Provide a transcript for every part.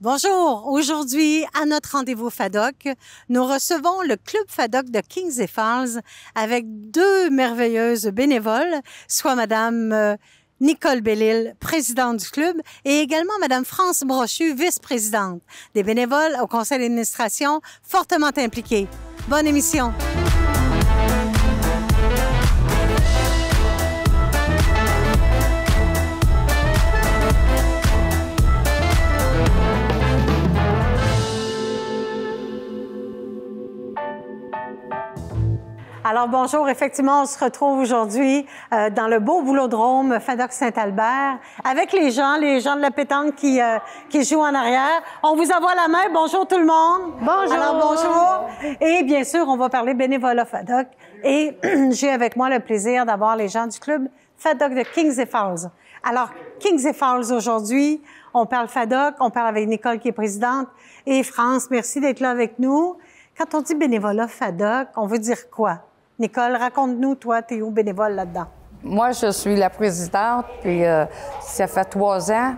Bonjour. Aujourd'hui, à notre rendez-vous FADOC, nous recevons le Club FADOC de Kings et Falls avec deux merveilleuses bénévoles, soit Madame Nicole Bellil, présidente du club, et également Madame France Brochu, vice-présidente. Des bénévoles au conseil d'administration fortement impliqués. Bonne émission. Alors bonjour, effectivement, on se retrouve aujourd'hui dans le beau boulodrome FADOC Saint-Albert avec les gens de la pétanque qui jouent en arrière. On vous envoie la main. Bonjour tout le monde. Bonjour. Alors bonjour. Et bien sûr, on va parler bénévolat FADOC. Et j'ai avec moi le plaisir d'avoir les gens du club FADOC de Kings et Falls. Alors, Kings et Falls aujourd'hui, on parle FADOC, on parle avec Nicole qui est présidente. Et France, merci d'être là avec nous. Quand on dit bénévolat FADOC, on veut dire quoi? Nicole, raconte-nous, toi, t'es où bénévole là-dedans? Moi, je suis la présidente, puis ça fait 3 ans.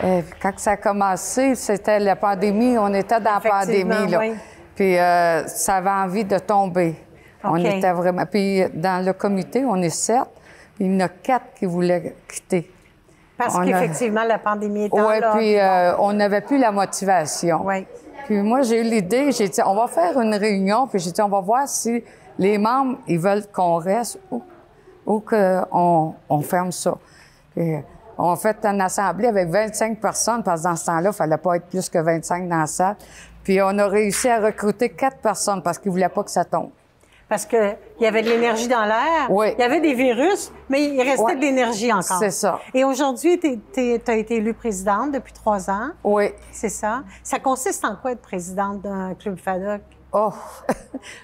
Quand ça a commencé, c'était la pandémie, on était dans la pandémie, là. Oui. Puis ça avait envie de tomber. Okay. On était vraiment... Puis dans le comité, on est 7, puis il y en a 4 qui voulaient quitter. Parce qu'effectivement, la pandémie étant là... Oui, puis on n'avait plus la motivation. Oui. Puis moi, j'ai eu l'idée, j'ai dit, on va faire une réunion, puis j'ai dit, on va voir si... les membres, ils veulent qu'on reste ou qu'on ferme ça. Puis, on a fait une assemblée avec 25 personnes, parce que dans ce temps-là, il ne fallait pas être plus que 25 dans la salle. Puis on a réussi à recruter 4 personnes parce qu'ils ne voulaient pas que ça tombe. Parce qu'il y avait de l'énergie dans l'air, oui. Il y avait des virus, mais il restait de l'énergie encore. C'est ça. Et aujourd'hui, tu as été élue présidente depuis 3 ans. Oui. C'est ça. Ça consiste en quoi être présidente d'un club FADOC? Oh!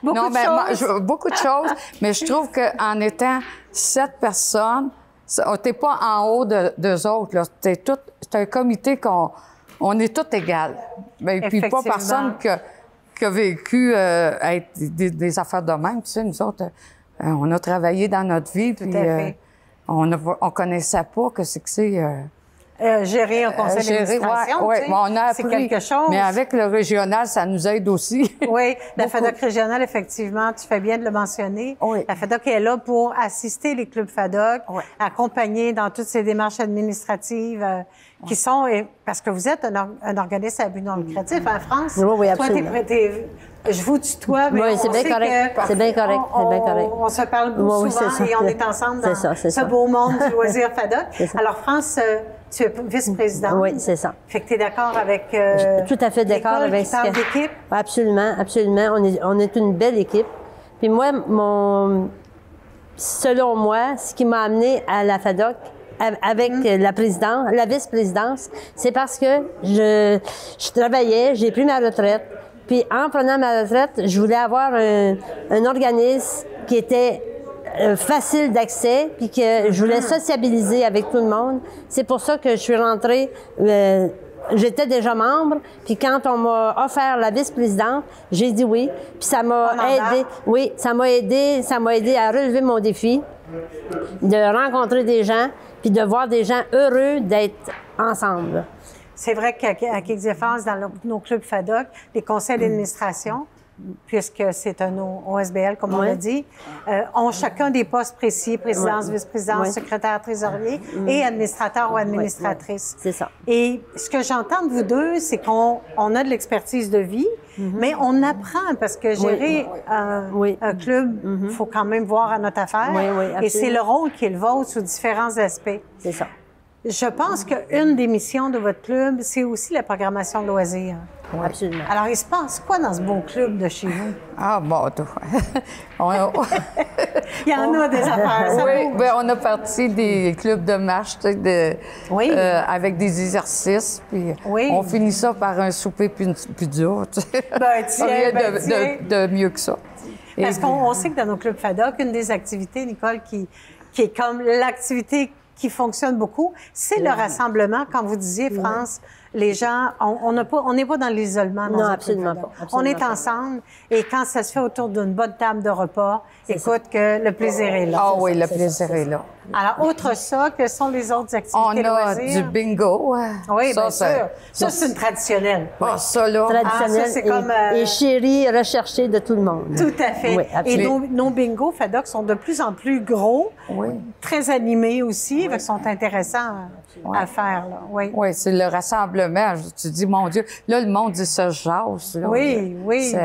Beaucoup de choses. Beaucoup de choses, mais je trouve qu'en étant 7 personnes, t'es pas en haut d'eux autres, là. C'est un comité on est tous égales. Ben, puis pas personne qui a vécu être des affaires de même. Tu sais, nous autres, on a travaillé dans notre vie, puis on connaissait pas que c'est. Gérer un conseil d'administration, ouais, on a appris, c'est quelque chose. Mais avec le régional, ça nous aide aussi. Oui, la FADOC régionale, effectivement, tu fais bien de le mentionner. Oui. La FADOC est là pour assister les clubs FADOC, accompagner dans toutes ces démarches administratives qui sont... parce que vous êtes un organisme à but non lucratif, en France. Oui, absolument. Toi, je vous tutoie, mais oui, c'est bien correct. C'est bien correct. On se parle souvent et on est ensemble dans ce beau monde du loisir FADOC. Alors, France... tu es vice-présidente. Oui, c'est ça. Fait que tu es d'accord avec tout à fait d'accord avec ça. D'équipe? Absolument, absolument. On est une belle équipe. Puis moi, selon moi, ce qui m'a amené à la FADOC avec la vice-présidence, c'est parce que je travaillais, j'ai pris ma retraite. Puis en prenant ma retraite, je voulais avoir un organisme qui était facile d'accès, puis que je voulais sociabiliser avec tout le monde. C'est pour ça que je suis rentrée. J'étais déjà membre, puis quand on m'a offert la vice-présidente, j'ai dit oui. Puis ça m'a aidé. Oui, ça m'a aidé à relever mon défi, de rencontrer des gens, puis de voir des gens heureux d'être ensemble. C'est vrai qu'à Kings et Falls, dans nos clubs FADOC, les conseils d'administration, puisque c'est un OSBL, comme on l'a dit, ont chacun des postes précis, présidence, vice-présidence, secrétaire, trésorier et administrateur ou administratrice. C'est ça. Et ce que j'entends de vous deux, c'est qu'on a de l'expertise de vie, mais on apprend, parce que gérer un club, il faut quand même voir à notre affaire. Et c'est le rôle qui est le vôtre sous différents aspects. C'est ça. Je pense qu'une des missions de votre club, c'est aussi la programmation de loisirs. Oui, absolument. Alors, il se passe quoi dans ce beau club de chez vous? Ah, bon, tout. Il y en a des affaires. Oui, bien, on a parti des clubs de marche, tu sais, avec des exercices, puis on finit ça par un souper puis dur, tu sais. Rien de mieux que ça. Parce qu'on sait que dans nos clubs FADOC, une des activités, Nicole, qui est comme l'activité qui fonctionne beaucoup, c'est le rassemblement. Quand vous disiez, France, les gens, on n'est pas dans l'isolement. Non, absolument pas. On est ensemble et quand ça se fait autour d'une bonne table de repas, écoute que le plaisir est là. Ah oui, le plaisir est là. Alors, outre ça, quelles sont les autres activités On a loisirs? du bingo. Oui, bien sûr. Ça, c'est une traditionnelle. Ah, ça, là. Traditionnel ça, c'est comme, et chéri, recherché de tout le monde. Tout à fait. Oui, Et absolument. nos bingos FADOC sont de plus en plus gros, Oui. très animés aussi, ils sont intéressants à faire. Là. Oui. Oui, c'est le rassemblement. Tu dis, mon Dieu, là, le monde dit ça jase. Là. Oui, oui.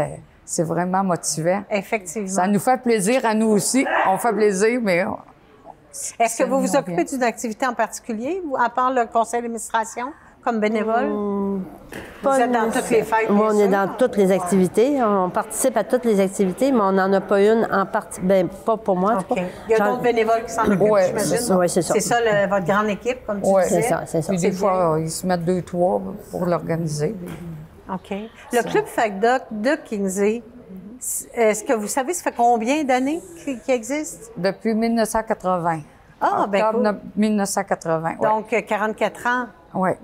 C'est vraiment motivant. Effectivement. Ça nous fait plaisir à nous aussi. On fait plaisir, mais... Est-ce que vous vous occupez d'une activité en particulier, à part le conseil d'administration, comme bénévole? Vous êtes dans toutes les fêtes, Moi, on bien est sûr. dans toutes les activités. On participe à toutes les activités, mais on n'en a pas une en partie. Ben, pas pour moi. en tout OK. cas. Il y a J'en- d'autres bénévoles qui s'en occupent, Ouais, j'imagine. c'est ça. Oui, c'est ça. C'est ça, votre grande équipe, comme tu Ouais. disais. C'est ça. Puis des C'est fois, ils se mettent 2-3 pour l'organiser. OK. Le club FADOC de Kingsey, est-ce que vous savez, ça fait combien d'années qu'il existe? Depuis 1980. Ah, ben Octobre cool. 1980, ouais. Donc, 44 ans, Ouais.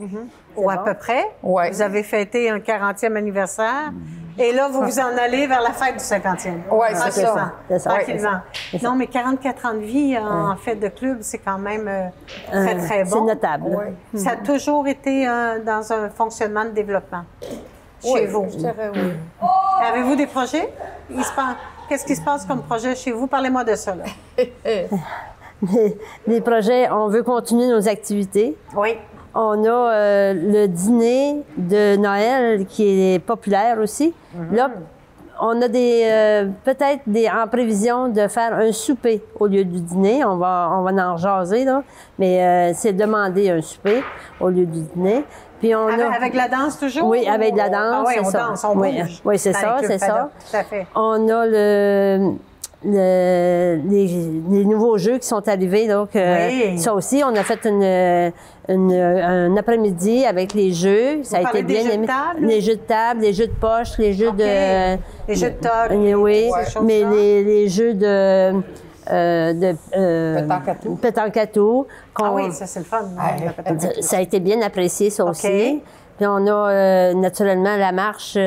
ou à peu près. Ouais. Vous avez fêté un 40e anniversaire. Et là, vous vous en allez vers la fête du 50e. Ouais, c'est Tranquillement. ça. C'est ça. Tranquillement. C'est ça. Non, mais 44 ans de vie en fête de club, c'est quand même très, très bon. C'est notable. Ouais. Ça a toujours été dans un fonctionnement de développement chez vous. Je dirais oui. Avez-vous des projets? Qu'est-ce qui se passe comme projet chez vous? Parlez-moi de ça, là. Les projets, on veut continuer nos activités. Oui. On a le dîner de Noël qui est populaire aussi. Là, on a peut-être en prévision de faire un souper au lieu du dîner. On va en jaser, là. Mais c'est demander un souper au lieu du dîner. Puis on a... Avec la danse toujours? Oui, avec de la danse, Ah oui, c'est on ça. danse, on Oui, bouge. oui, c'est Dans ça, les clubs c'est ça. FADOC, tout à fait. On a les nouveaux jeux qui sont arrivés. Donc, Oui. ça aussi, on a fait un après-midi avec les jeux. Ça a parlez été des bien jeux de aimé. table? Les jeux de table, les jeux de poche, les jeux OK. de... Les jeux de toc, Oui, ces choses-là. mais les jeux de Pétanque à tout. pétanque à tout, Ah oui, ça, c'est le fun. la pétanque. ça a été bien apprécié, ça aussi. Puis on a naturellement la marche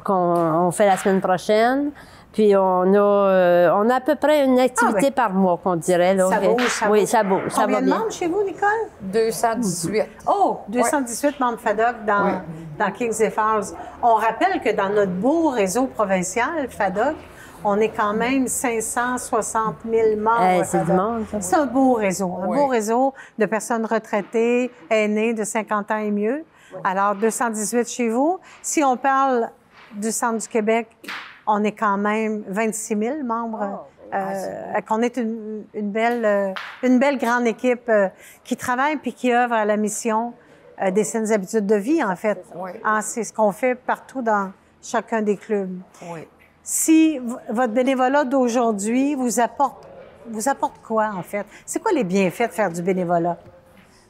qu'on fait la semaine prochaine. Puis on a à peu près une activité par mois, qu'on dirait. Là, Ça bouge, ça oui, bouge. ça bouge. Ça Combien va de bien. membres chez vous, Nicole? 218. Oh, 218 membres FADOC dans Kingsey Falls. On rappelle que dans notre beau réseau provincial FADOC, on est quand même 560 000 membres. C'est du FADOC. monde, ça. C'est un beau réseau. Un Oui. beau réseau de personnes retraitées, aînées de 50 ans et mieux. Alors, 218 chez vous. Si on parle du centre du Québec, on est quand même 26 000 membres. Qu'on est une belle grande équipe qui travaille puis qui œuvre à la mission des saines habitudes de vie, en fait. Oui. C'est ce qu'on fait partout dans chacun des clubs. Oui. Si votre bénévolat d'aujourd'hui vous apporte quoi, en fait? C'est quoi les bienfaits de faire du bénévolat?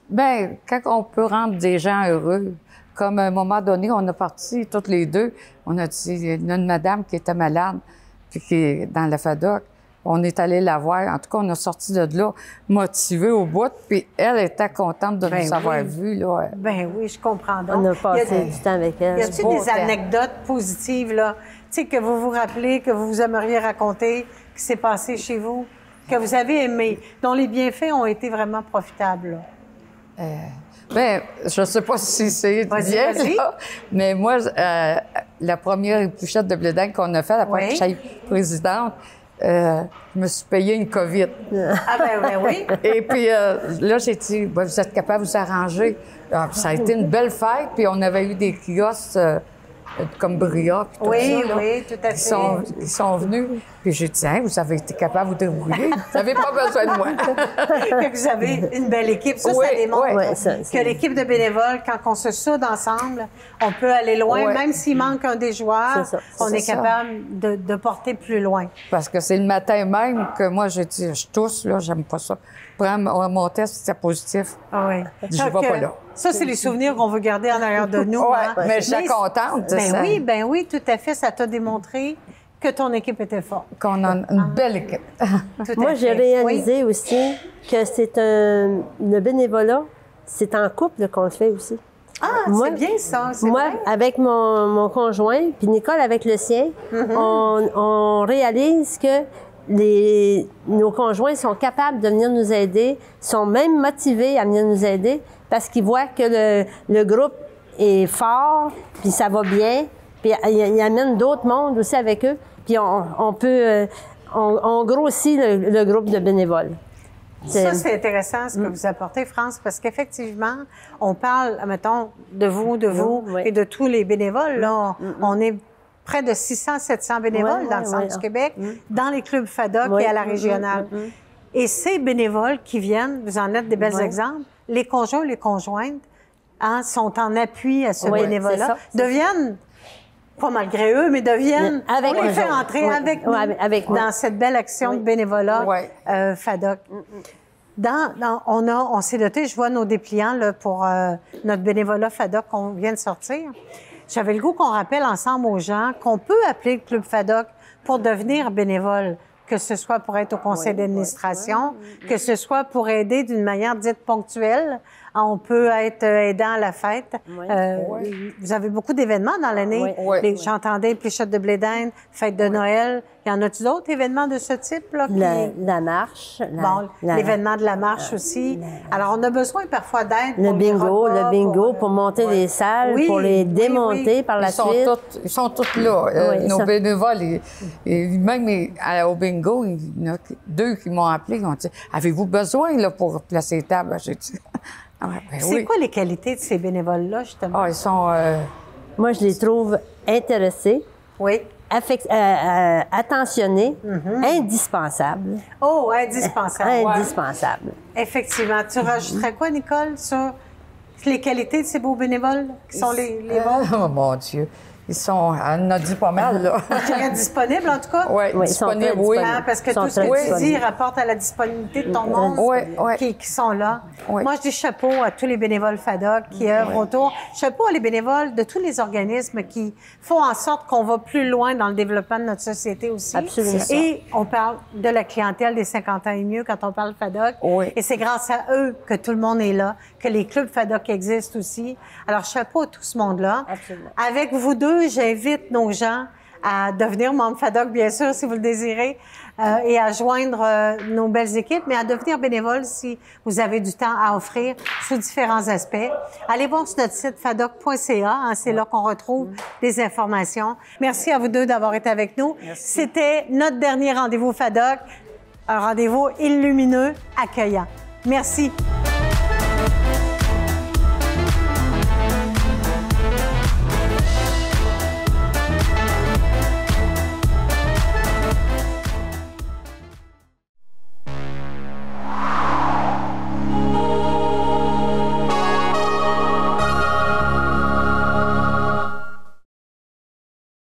Bien, quand on peut rendre des gens heureux, comme à un moment donné, on a parti toutes les deux, on a dit, il y a une madame qui était malade, puis qui est dans la FADOC, on est allé la voir. En tout cas, on a sorti de là motivée au bout, puis elle était contente de nous avoir vus, là. Ben oui, je comprends donc. On a Il y a passé du temps avec elle. Y a-t-il beau des temps. anecdotes positives, là, tu sais, que vous vous rappelez, que vous aimeriez raconter, qui s'est passé chez vous, que vous avez aimé, dont les bienfaits ont été vraiment profitables, là? Bien, je ne sais pas si c'est Vas-y, bien, vas-y. là, mais moi, la première épluchette de blé d'Inde qu'on a fait, après Oui. que je sois présidente, je me suis payé une COVID. Ah ben oui. Et puis là, j'ai dit, ben, vous êtes capable de vous arranger. Ah, puis ça a été une belle fête, puis on avait eu des kiosques comme Bria, puis tout Oui, ça, là, oui, tout à fait. qui sont venus. Puis j'ai dit, hein, vous avez été capable de vous débrouiller. Vous n'avez pas besoin de moi. Que vous avez une belle équipe. Ça, Oui, ça démontre oui. Ouais, ça, que l'équipe de bénévoles, quand on se soude ensemble, on peut aller loin. Oui. Même s'il manque un des joueurs, C'est ça. on C'est est ça. capable de porter plus loin. Parce que c'est le matin même que moi, j'ai dit, je tousse, là, j'aime pas ça. Prends mon test, c'était positif. Ah oui. Je Donc, vais pas là. Ça, c'est les souvenirs qu'on veut garder en arrière de nous. Ouais, hein. mais je suis contente. Ben oui, tout à fait. Ça t'a démontré que ton équipe était forte. Qu'on a une belle équipe. Tout à Moi, j'ai fait. réalisé aussi que le bénévolat, c'est en couple qu'on le fait aussi. Ah, Moi- c'est bien ça. C'est Moi, vrai. avec mon conjoint, puis Nicole avec le sien, on réalise que nos conjoints sont capables de venir nous aider, sont même motivés à venir nous aider parce qu'ils voient que le groupe est fort, puis ça va bien, puis ils amènent d'autres mondes aussi avec eux, puis on grossit le groupe de bénévoles. Ça, c'est intéressant ce que vous apportez, France, parce qu'effectivement, on parle, mettons, de vous et de tous les bénévoles. Là, on est près de 600-700 bénévoles dans le centre du Québec, dans les clubs FADOC et à la régionale. Et ces bénévoles qui viennent, vous en êtes des bels exemples, les conjoints ou les conjointes sont en appui à ce bénévolat, deviennent, pas malgré eux, mais deviennent, on les fait entrer avec nous dans cette belle action de bénévolat FADOC. On s'est doté, je vois nos dépliants là, pour notre bénévolat FADOC qu'on vient de sortir. J'avais le goût qu'on rappelle ensemble aux gens qu'on peut appeler le Club FADOC pour devenir bénévole, que ce soit pour être au conseil d'administration, que ce soit pour aider d'une manière dite ponctuelle. On peut être aidant à la fête. Vous avez beaucoup d'événements dans l'année. J'entendais Pléchette de blé d'Inde, fête de Noël. Y en a-tu d'autres événements de ce type? Là, la marche. L'événement de la marche aussi. Alors, on a besoin parfois d'aide. Le bingo pour monter les salles, pour les démonter par la suite. Ils sont tous là. Nos bénévoles, même au bingo, il y en a 2 qui m'ont appelé, ils ont dit « Avez-vous besoin là, pour placer les tables? » J'ai dit c'est quoi les qualités de ces bénévoles-là, justement? Ils sont... Moi, je les trouve intéressés. Attentionnés, indispensables. Oh, indispensables. Indispensables. Effectivement. Tu rajouterais quoi, Nicole, sur les qualités de ces beaux bénévoles qui sont les bons? Oh, mon Dieu! Ils sont... Elle en a dit pas mal, là. Je dirais disponibles, en tout cas? Oui, disponibles, oui. Parce que tout ce que tu dis rapporte à la disponibilité de ton monde qui sont là. Moi, je dis chapeau à tous les bénévoles FADOC qui œuvrent autour. Chapeau à les bénévoles de tous les organismes qui font en sorte qu'on va plus loin dans le développement de notre société aussi. Absolument. Et on parle de la clientèle des 50 ans et mieux quand on parle FADOC. Et c'est grâce à eux que tout le monde est là, que les clubs FADOC existent aussi. Alors, chapeau à tout ce monde-là. Absolument. Avec vous deux, j'invite nos gens à devenir membres FADOC, bien sûr, si vous le désirez, et à joindre nos belles équipes, mais à devenir bénévole si vous avez du temps à offrir sous différents aspects. Allez voir sur notre site fadoc.ca, c'est là qu'on retrouve des informations. Merci à vous deux d'avoir été avec nous. C'était notre dernier rendez-vous FADOC, un rendez-vous illumineux, accueillant. Merci.